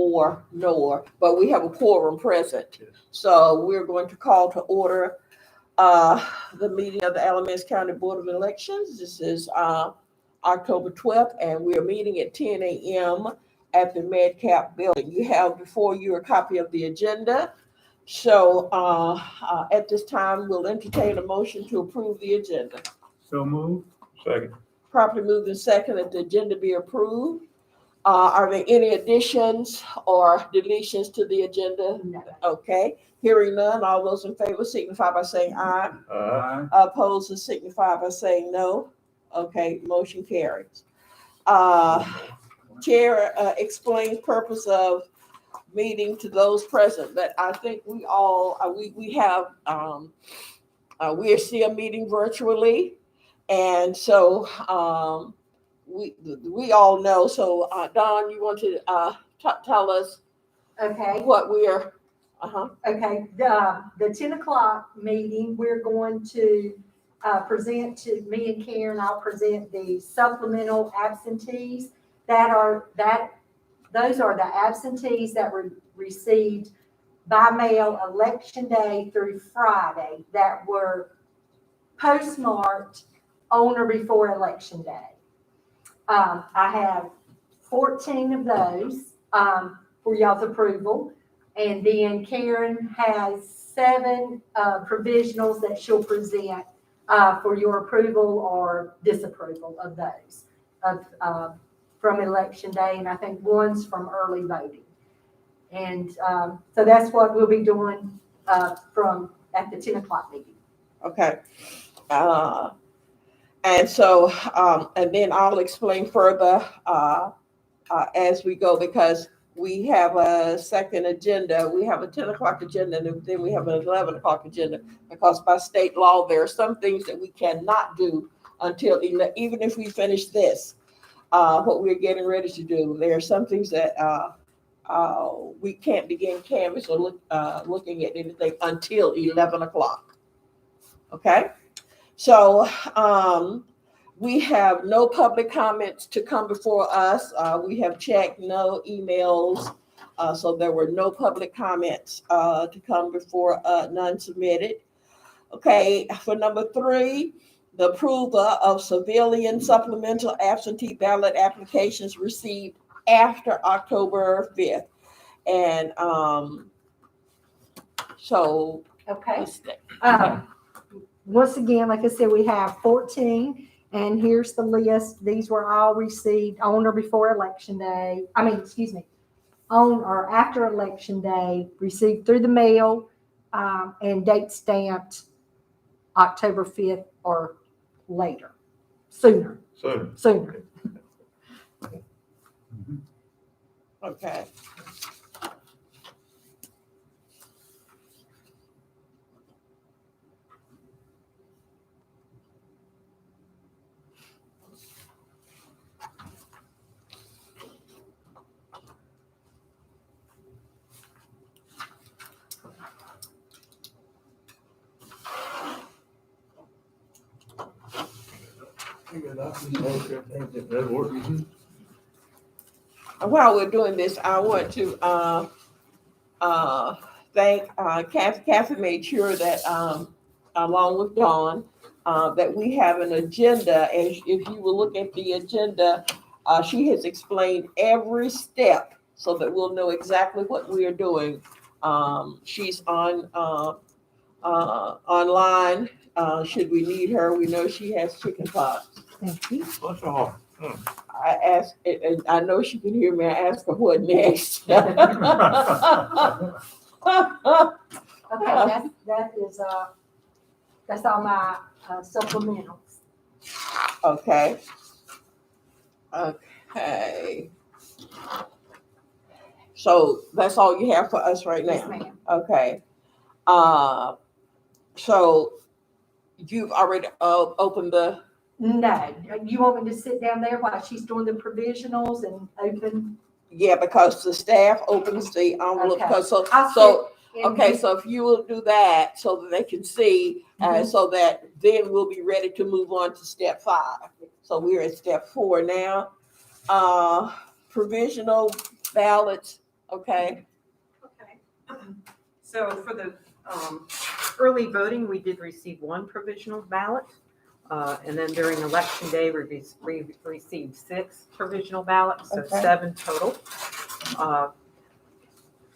or nor, but we have a quorum present. So we're going to call to order the meeting of the Alamance County Board of Elections. This is October 12th, and we are meeting at 10 a.m. at the MedCap building. You have before you a copy of the agenda. So at this time, we'll entertain a motion to approve the agenda. So moved. Second. Properly moved and second that the agenda be approved. Are there any additions or deletions to the agenda? No. Okay, hearing none, all those in favor signify by saying aye. Aye. Opposed to signify by saying no. Okay, motion carries. Chair explains purpose of meeting to those present, but I think we all, we are still meeting virtually. And so we all know. So Don, you want to tell us Okay, what we are? okay, the 10 o'clock meeting, we're going to present to me and Karen, I'll present the supplemental absentees those are the absentees that were received by mail election day through Friday that were postmarked on or before election day. I have 14 of those for y'all's approval. And then Karen has 7 provisionals that she'll present for your approval or disapproval of those from election day. And I think one's from early voting. And so that's what we'll be doing at the 10 o'clock meeting. Okay. And so, and then I'll explain further as we go, because we have a second agenda. We have a 10 o'clock agenda, and then we have an 11 o'clock agenda, because by state law, there are some things that we cannot do until, even if we finish this, what we're getting ready to do. There are some things that we can't begin canvass or looking at anything until 11 o'clock. Okay? So we have no public comments to come before us. We have checked no emails. So there were no public comments to come before, none submitted. Okay, for number 3, the approval of civilian supplemental absentee ballot applications received after October 5th. And so. Okay. Once again, like I said, we have 14, and here's the list. These were all received on or before election day. On or after election day, received through the mail, and date stamped October 5th or later, sooner. Okay. While we're doing this, I want to thank Kathy made sure that along with Dawn that we have an agenda. And if you will look at the agenda, she has explained every step so that we'll know exactly what we are doing. She's on online. Should we need her? We know she has chicken pox. Thank you. I asked, and I know she can hear me. I asked her what next. Okay, that's all my supplementals. Okay. So that's all you have for us right now? Yes, ma'am. Okay. So you've already opened the. No, you want me to sit down there while she's doing the provisionals and open? Yeah, because the staff opens the envelope. Okay. Because so if you will do that so that they can see, so that then we'll be ready to move on to step 5. So we're at step 4 now. Provisional ballots Okay, Okay. So for the early voting, we did receive one provisional ballot. And then during election day, we received 6 provisional ballots, so Okay. 7 total.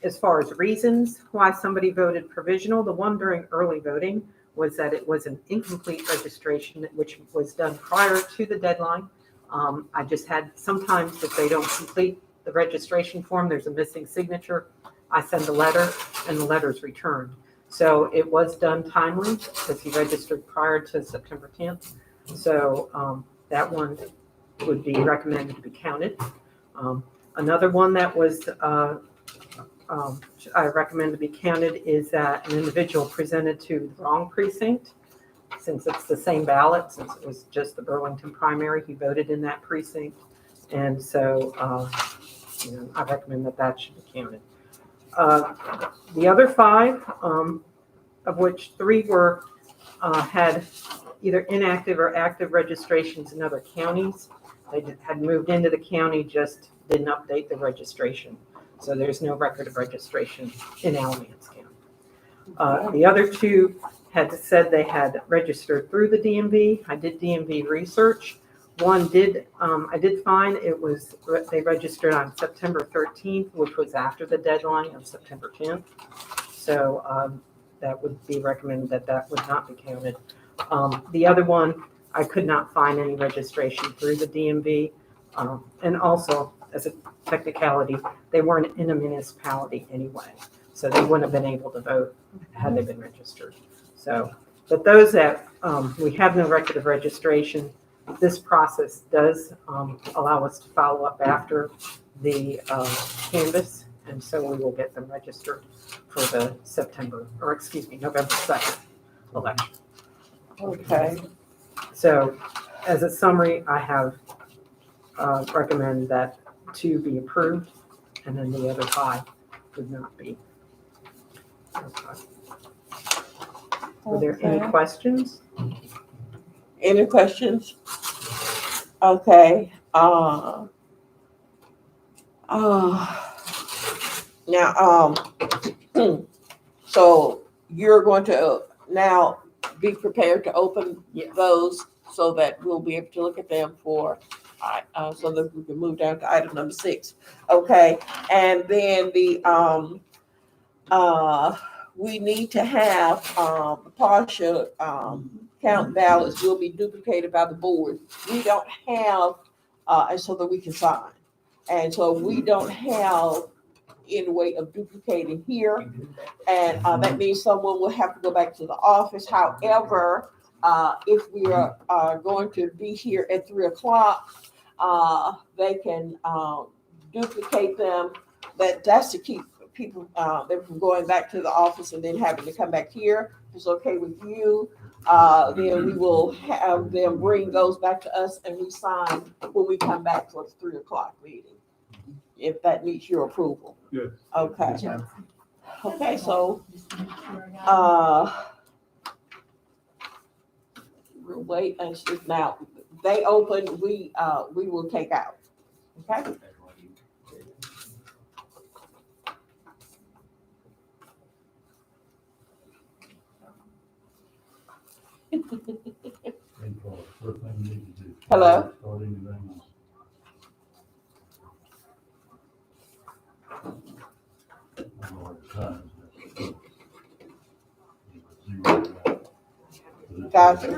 As far as reasons why somebody voted provisional, the one during early voting was that it was an incomplete registration, which was done prior to the deadline. I just had, sometimes if they don't complete the registration form, there's a missing signature. I send a letter and the letter's returned. So it was done timely because he registered prior to September 10th. So that one would be recommended to be counted. Another one that was I recommend to be counted is that an individual presented to the wrong precinct. Since it's the same ballot, since it was just the Burlington primary, he voted in that precinct. And so I recommend that should be counted. The other 5, of which 3 were had either inactive or active registrations in other counties. They had moved into the county, just didn't update the registration. So there's no record of registration in Alamance County. The other 2 had said they had registered through the DMV. I did DMV research. One did, I did find they registered on September 13th, which was after the deadline of September 10th. So that would be recommended that would not be counted. The other one, I could not find any registration through the DMV. And also, as a technicality, they weren't in a municipality anyway. So they wouldn't have been able to vote had they been registered. So, but those that we have no record of registration, this process does allow us to follow up after the canvass. And so we will get them registered for the November 2nd election. okay, So as a summary, I have recommend that 2 be approved, and then the other 5 would not be. Okay. Were there any Okay. questions? Any questions? Okay, now, so you're going to now be prepared to open Yes. those so that we'll be able to look at them for, so that we can move down to item number 6. Okay, and then we need to have, partial, count ballots will be duplicated by the board. We don't have, and so that we can sign. And so we don't have any way of duplicating here. And that means someone will have to go back to the office. However, if we are going to be here at 3:00, they can duplicate them. That's to keep people them from going back to the office and then having to come back here. If it's okay with you, then we will have them bring those back to us and we sign when we come back for the 3:00 meeting. If that meets your approval. Yes. Okay. Okay, so we'll wait and see. Now they open, we will take out. Okay. Hello? Gotcha.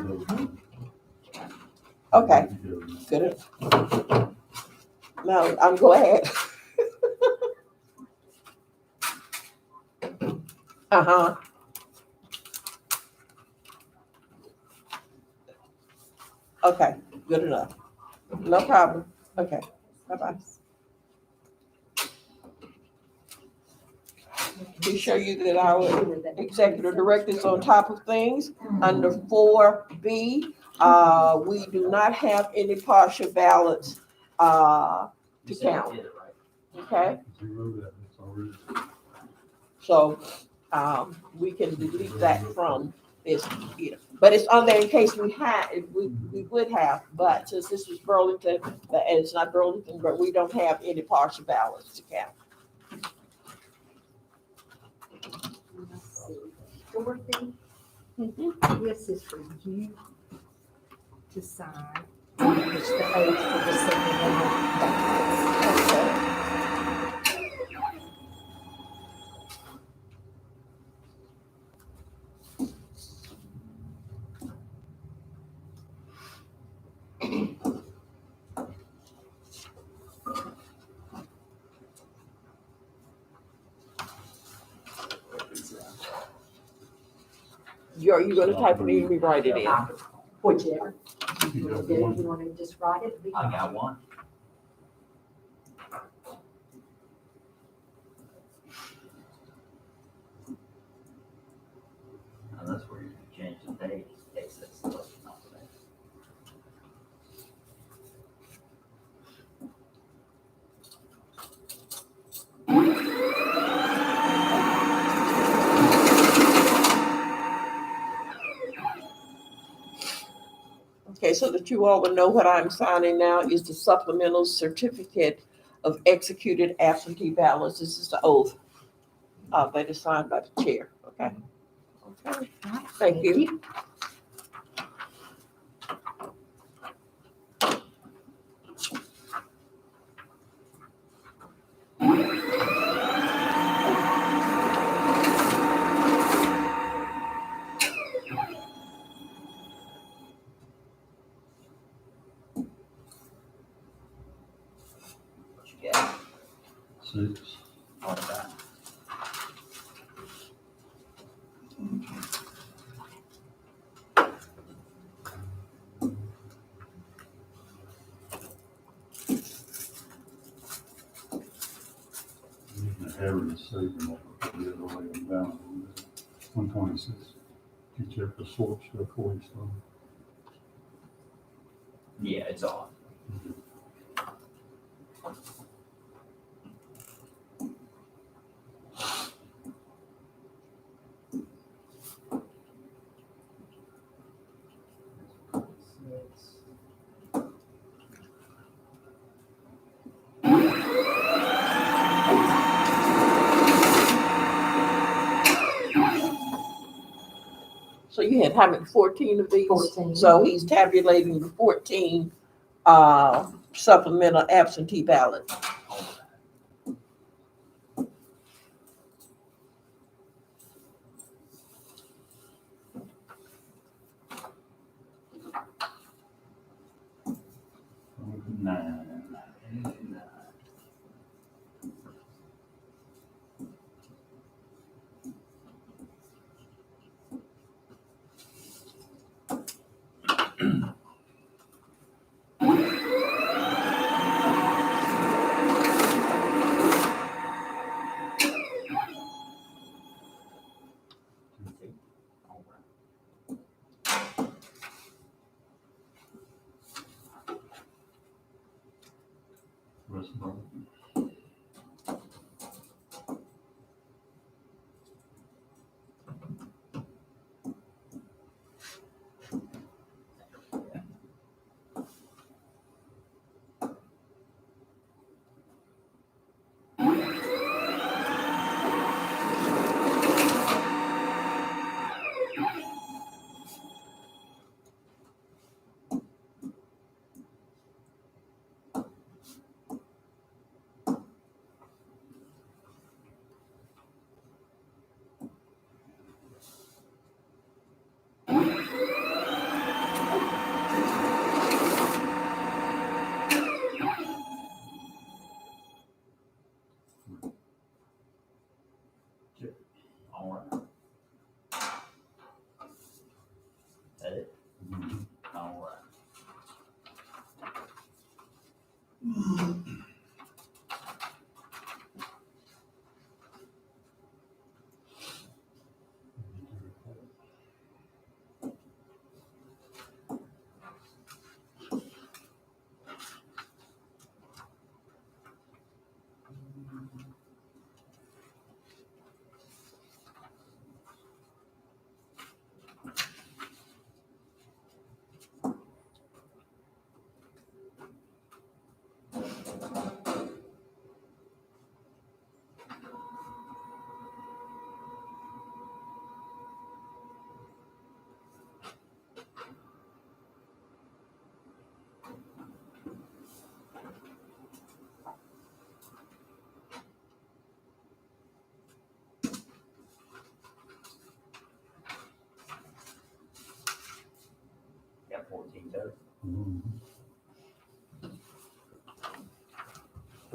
Okay, good. No, go ahead. Uh-huh. Okay, good enough. No problem. Okay, bye-bye. To show you that our executive director is on top of things. Under 4B, we do not have any partial ballots to count. Okay, so we can delete that from this computer. But it's on there in case we would have, but since this is Burlington, and it's not Burlington, but we don't have any partial ballots to count. Dorothy, Mhm. this is for you to sign. It's the oath for the supplemental ballots. Okay. Are you gonna type it in or rewrite it in? Whichever. You You got want to do, one. you want to just write it? I got one. And that's where you change the date, takes it, so it's not today. Okay, so that you all will know what I'm signing now is the supplemental certificate of executed absentee ballots. This is the oath that is signed by the chair, okay? Okay, thank you. What you got 6. on that? You can have it saved them the other way down. 126. You check the sort stuff before you start. Yeah, it's on. So you had how many, 14 of these? 14. So he's tabulating the 14 supplemental absentee ballots. Nine.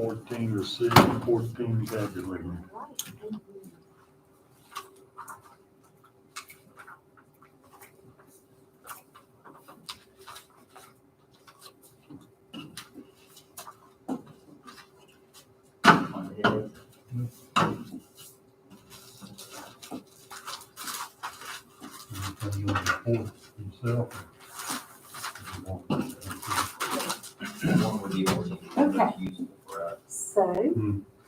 14 received, 14 tabulated. On the head. Anything you want to report yourself? One would be more Okay. useful for us, So,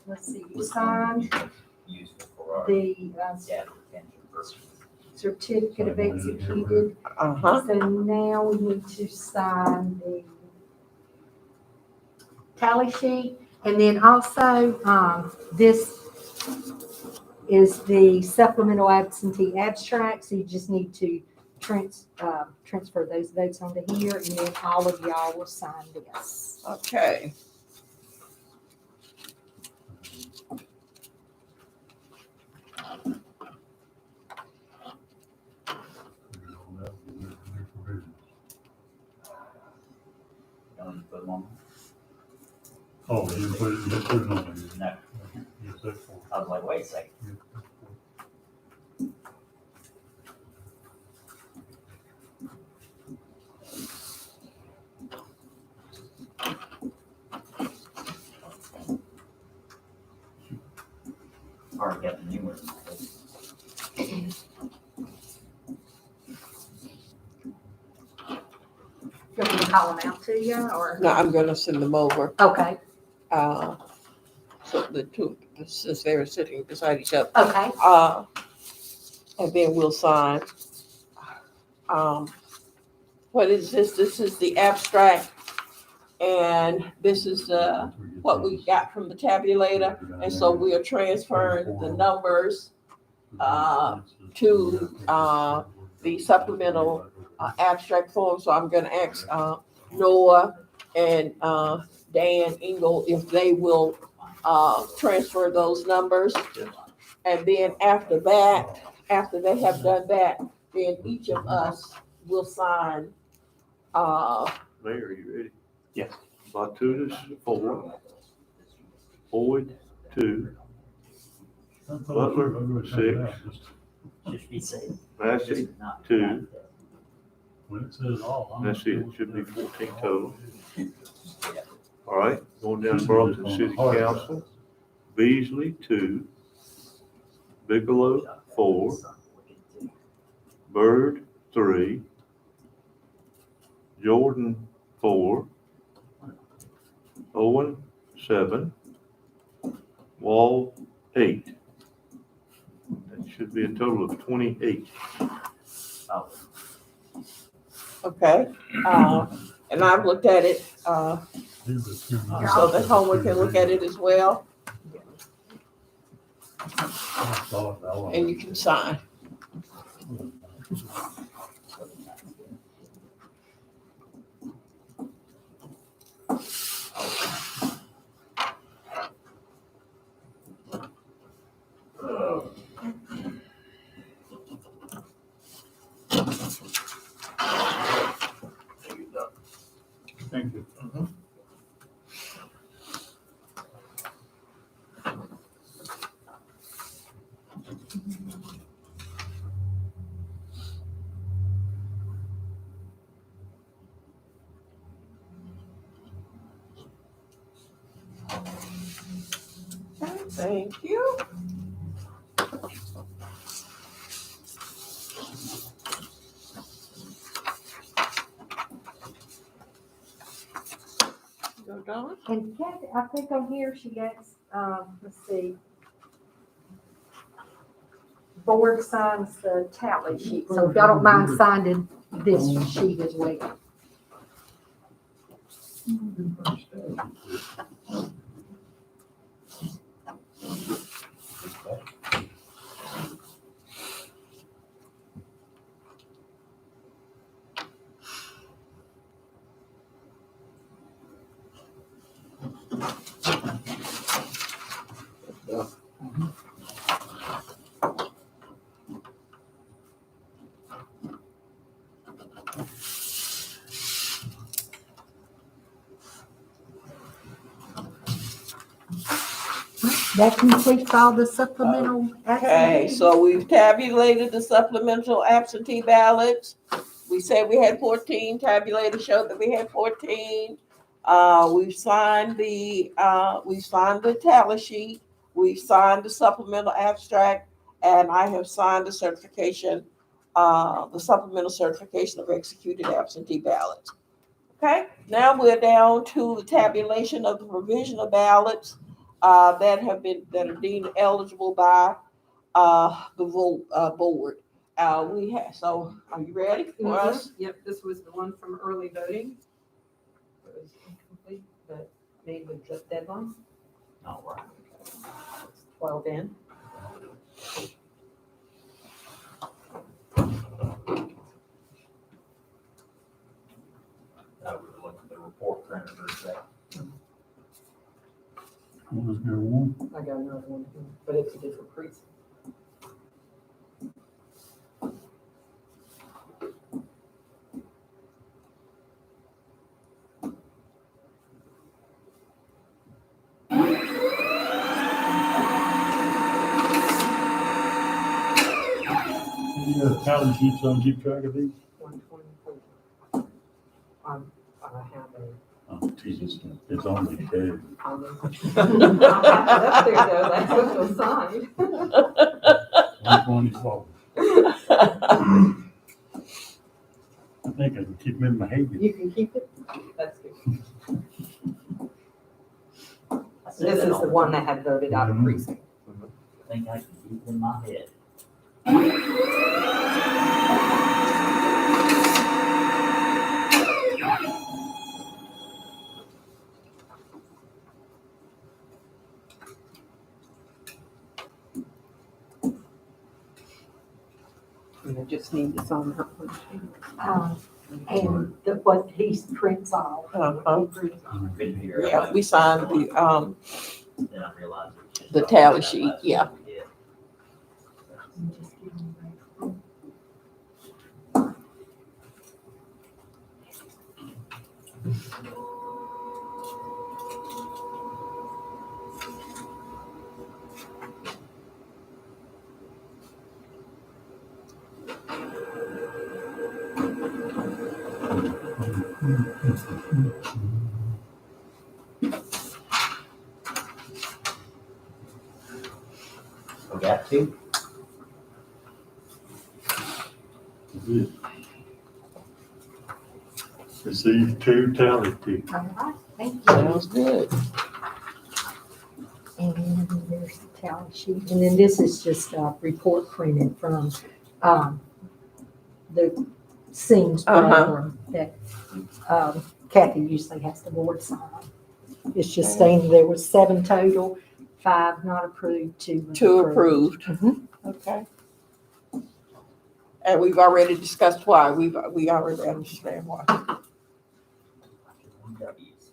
let's see, you signed useful for our the data retention purposes. certificate of executed. Uh-huh. So now we need to sign the tally sheet. And then also, this is the supplemental absentee abstract. So you just need to transfer those votes onto here, and then all of y'all will sign this. Okay. Put them on. Oh, you put it, you put it on there. No, Yes, that's for. I was like, wait a second. Already got the new one. You want me to call them out to you, or? No, I'm gonna send them over, Okay, so the two, since they were sitting beside each other. okay. And then we'll sign. What is this? This is the abstract, and this is what we got from the tabulator. And so we are transferring the numbers to the supplemental abstract form. So I'm gonna ask Noah and Dan Engel if they will transfer those numbers. And then after that, after they have done that, then each of us will sign. Mayor, are you ready? Yes. Batutas, 4. Boyd, 2. Butler, 6. Should be safe. Massey, This is not- 2. When it says all. That's it, should be 14 total. All right, going down to Burlington City Council, Beasley, 2. Bigelow, 4. Byrd, 3. Jordan, 4. Owen, 7. Wall, 8. That should be a total of 28. Oh, Okay, and I've looked at it, so that Homewood can look at it as well, and you can sign. Thank you. Thank you. Go, Dawn. And Kathy, I think on here she gets, let's see. Board signs the tally sheet, so if y'all don't mind signing this sheet as well. That completes all the supplemental Okay, activities. so we've tabulated the supplemental absentee ballots. We said we had 14, tabulator showed that we had 14. We've signed the tally sheet, we've signed the supplemental abstract, and I have signed the certification, the supplemental certification of executed absentee ballots. Okay, now we're down to the tabulation of the provisional ballots that are deemed eligible by the board. So are you ready for us? Yep, this was the one from early voting. It was incomplete, but made with the deadline, All right. 12 in. That was the one for the report printed for a second. What was there one? I got another one here, but it's a different precinct. Any tally sheets on keep track of these? 124. I have Oh, Jesus, it's only 10. I'll have it up there though, that's what was signed. 124. I think I can keep them in my head. You can keep it? That's good. I said This that is all the one that had voted out of precinct. I think I can keep it in my head. And I just need to sign that one too. And what he prints off. Uh-huh. Couldn't hear it. Yeah, we signed the, Then I realized it was just. the tally sheet, yeah. Yeah. We got two. Received 2 tally sheets. All right, thank you. Sounds good. And there's the tally sheet. And then this is just a report printed from, the SEAMS program that, Kathy usually has the board sign. It's just saying there was 7 total, 5 not approved, 2 was Two approved. Mhm. Okay. And we've already discussed why. We already understand why. W's.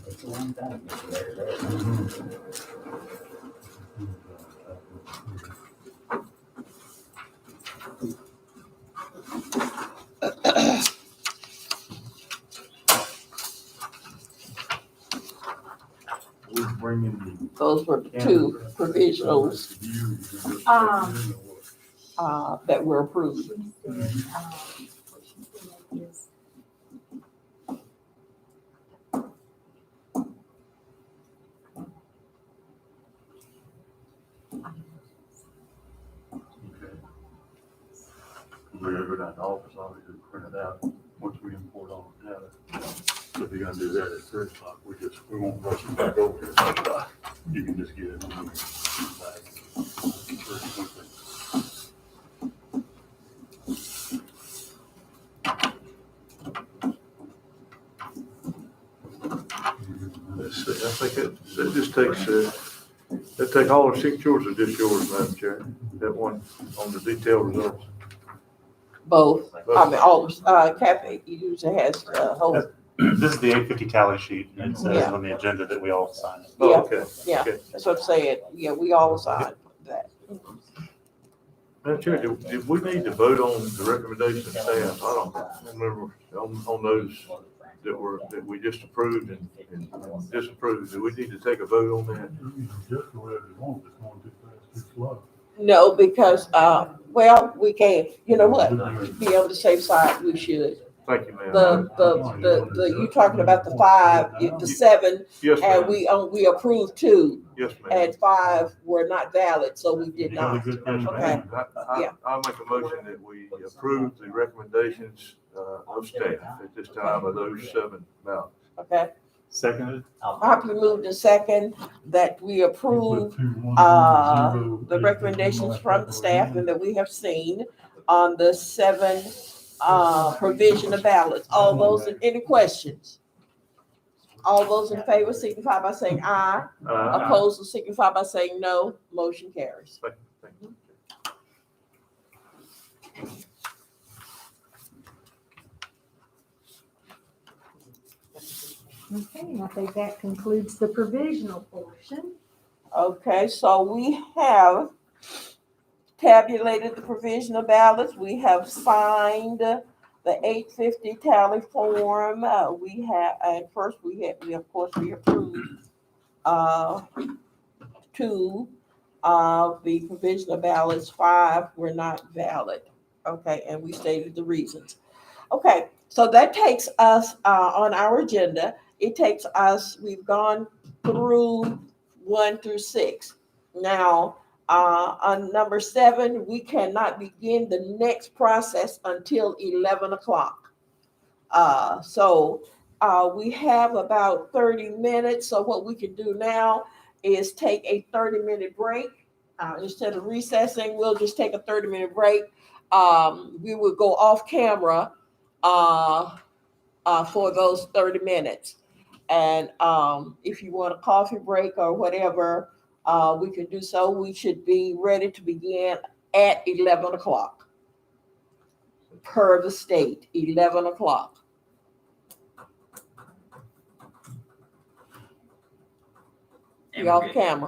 It's a long time. We're bringing Those were the the. two provisionals that were approved. She said, what she said is, We're gonna go down to office, obviously, print it out, once we import all the data. So if you're gonna do that at 3:00, we won't rush you back over here. You can just get it on your bag. Pretty quickly. Let's see, I think that just takes, that take all our 6 yours or just yours, Madam Chair? That one on the detailed results. Both. I mean, all, Kathy usually has the whole, This is the 850 tally sheet, and it says Yeah. on the agenda that we all sign it. Oh, Yeah. okay. yeah, Okay. that's what I'm saying. Yeah, we all sign that. Madam Chair, did we need to vote on the recommendation of staff? I don't remember on those that we just approved and disapproved. Do we need to take a vote on that? You can just go wherever you want, it's going too fast, too slow. No, because, well, we can't, you know what? Be able to save side, we should. Thank you, ma'am. You talking about the 5, the 7, Yes, and ma'am. we approved 2, Yes, ma'am. and 5 were not valid, so we did You got a not. good thing, Okay. man. Yeah. I'll make a motion that we approve the recommendations of staff at this time of those 7 ballots. Okay, Seconded? properly moved in second that we You approve, put 2, 1, 0, the 8, recommendations from the like staff that. and that we have seen on the 7, provision of ballots. All those, any questions? All those in favor signify by saying aye. Opposed, signify by saying no. Motion carries. Thank you. Okay, I think that concludes the provisional portion. Okay, so we have tabulated the provisional ballots. We have signed the 850 tally form. We have, at first we of course, we approved, 2 of the provisional ballots, 5 were not valid. Okay, and we stated the reasons. Okay, so that takes us, on our agenda, it takes us, we've gone through 1 through 6. Now, on number 7, we cannot begin the next process until 11 o'clock. So we have about 30 minutes. So what we can do now is take a 30-minute break. Instead of recessing, we'll just take a 30-minute break. We will go off camera for those 30 minutes. And if you want a coffee break or whatever, we can do so. We should be ready to begin at 11 o'clock per the state, 11 o'clock. And Be we're off good. camera.